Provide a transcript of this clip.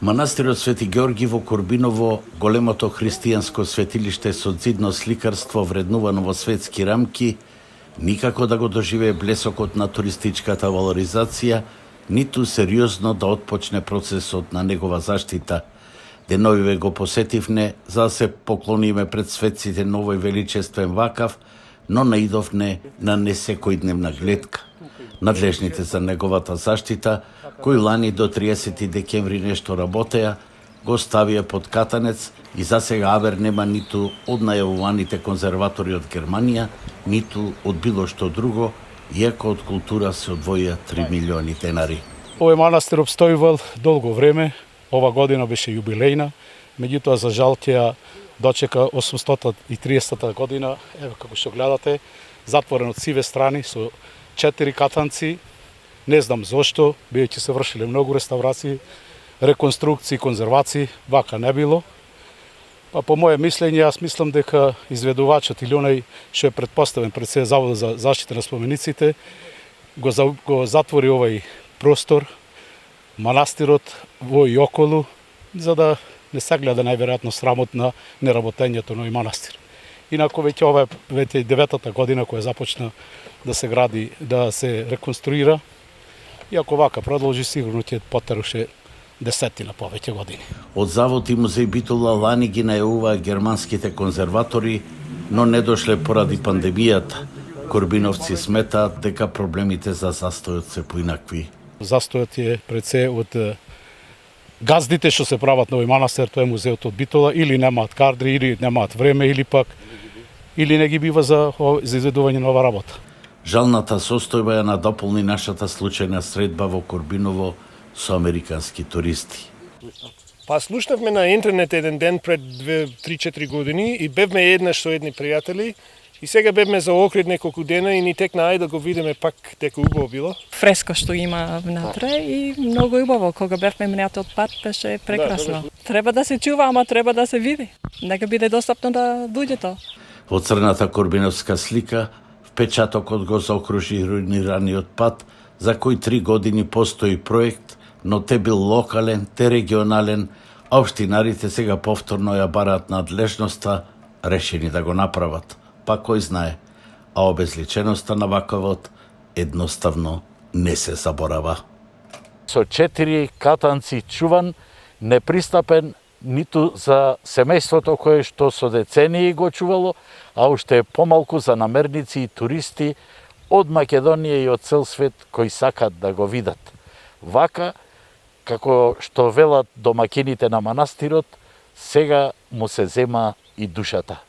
Манастирот Свети Георги во Корбиново, големото христијанско светилиште со дзидно сликарство вреднувано во светски рамки, никако да го доживее блесокот на туристичката валоризација, ниту сериозно да отпочне процесот на негова заштита. Деновиве го посетивне за да се поклониме пред светците на овој величествен вакав, но наидовне на несекојдневна гледка. Надлежните за неговата заштита, кои лани до 30 декември нешто работеа, го ставија под катанец и засега авер нема ниту од најавуваните конзерватори од Германија, ниту од било што друго, иако од култура се одвоија 3 милиони денари. Овој манастир обстојувал долго време, ова година беше јубилејна, меѓутоа за жал ќе дочека 830 година, ево како што гледате, затворен од сиве страни со 4 катанци, не знам зошто, бидејќи се вршиле многу реставрации, реконструкции, конзервации, вака не било. Па по моје мислење, јас мислам дека изведувачот или онај што е претпоставен пред се Заводот за заштита на спомениците, го затвори овај простор, манастирот во и околу, за да не се гледа најверојатно срамот на неработењето на овој манастир. Инако веќе ова е веќе 9-та година која започна да се гради, да се реконструира. И ако вака продолжи, сигурно ќе потеруше десетина повеќе години. Од Завод и музеј Битола лани ги најавуваа германските конзерватори, но не дошле поради пандемијата. Корбиновци сметаат дека проблемите за застојот се поинакви. Застојот е пред се од газдите што се прават на овој манастир, тоа е музеот од Битола, или немаат кадри, или немаат време, или не ги бива за изведување на ова работа. Жалната состојба ја надополни нашата случајна средба во Корбиново со американски туристи. Па слушнавме на интернет еден ден пред 3-4 години и бевме еднаш со едни пријатели и сега бевме за Охрид неколку дена и ни текна ајде да го видиме пак дека убаво било. Фреско што има внатре и многу убаво. Кога бевме минатиот пат беше прекрасно. Треба да се чува, ама треба да се види. Нека биде достапно да дојдете. Во црната корбиновска слика впечатокот го заокружи руинираниот пат, за кој 3 години постои проект, но те бил локален, те регионален, а општинарите сега повторно ја бараат надлежноста, решени да го направат. Па кој знае, а обезличеноста на вакавот едноставно не се заборава. Со 4 катанци чуван, непристапен ниту за семејството кое што со децении го чувало, а уште помалку за намерници и туристи од Македонија и од цел свет кои сакат да го видат. Вака, како што велат домакините на манастирот, сега му се зема и душата.